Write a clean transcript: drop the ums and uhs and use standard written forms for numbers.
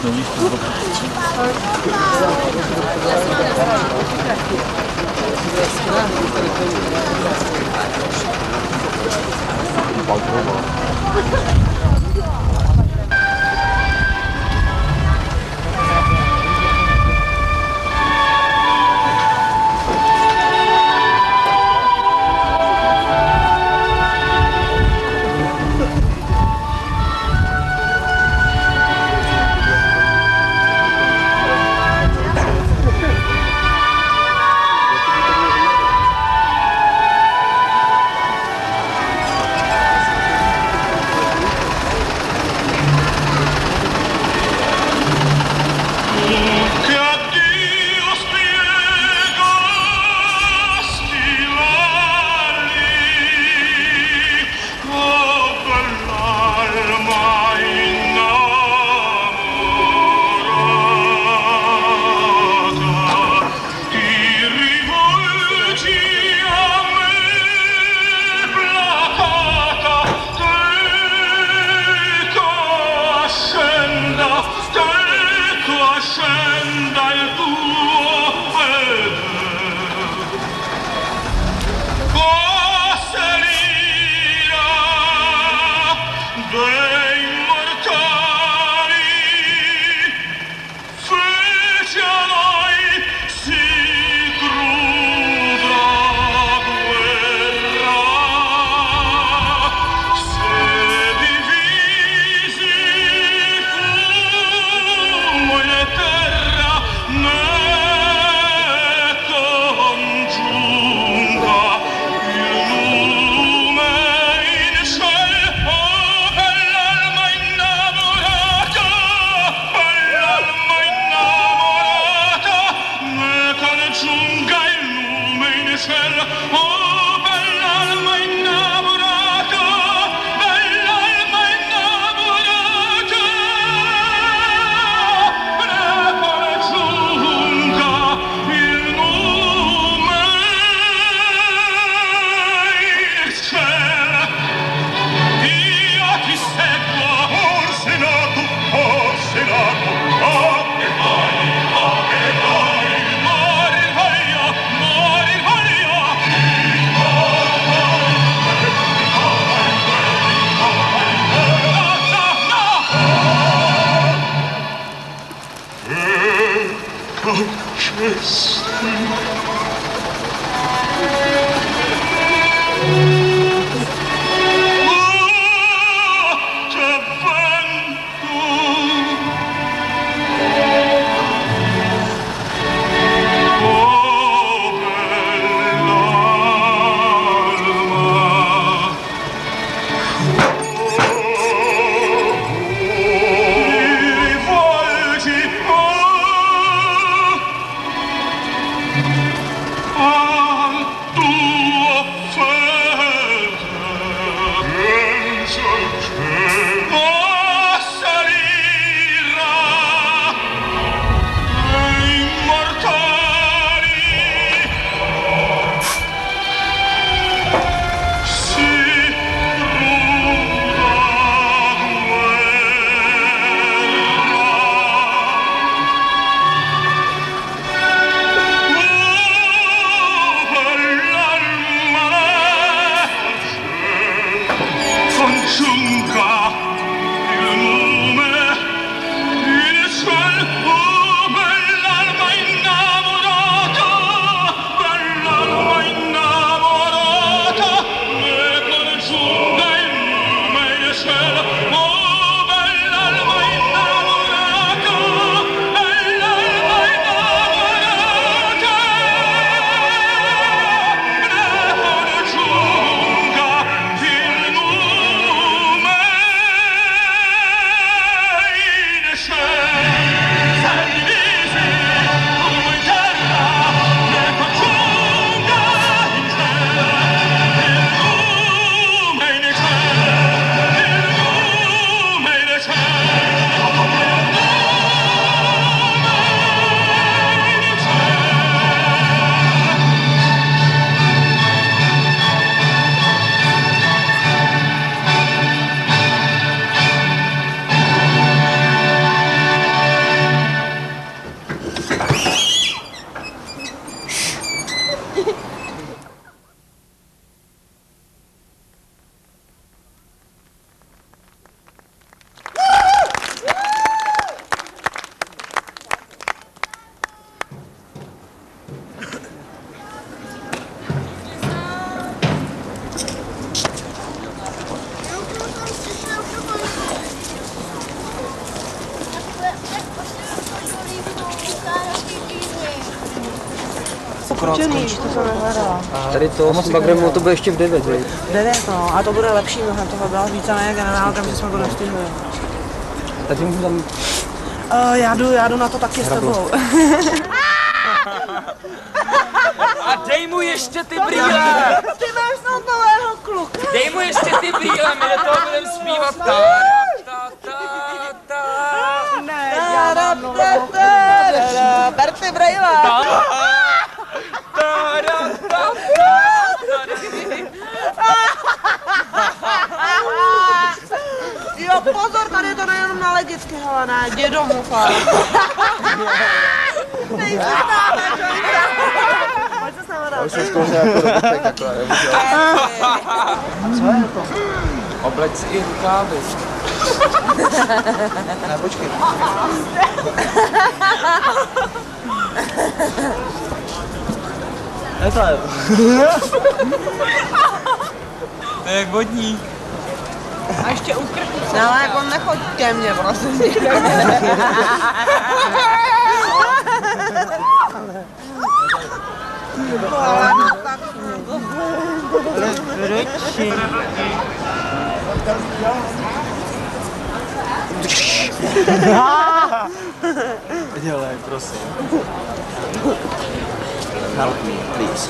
Bella Černý, to jsem nehledala. Tady to s Bagrem to bude ještě v 9, viď? 9, no, a to bude lepší mnohem, toho byla víceméně generálka, že jsme to nestihli. Tak jim tam... Já jdu na to taky s tebou. A dej mu ještě ty brýle! Ty máš na nového kluka. Dej mu ještě ty brýle, my do toho budeme zpívat Ne, ber ty brejle. Jo, pozor, tady je to nejenom na ledicky, hele, ne, jdi domů, fakt. Pojď se s náma dát. Už jsem zkoušel jako robotek takhle, Co je to? Obleč si i rukávy. Ne, počkej. To je jak vodník. A ještě ukrtí. No, ale jako nechoď ke mně, prosím. Dělej, prosím. Help me, please.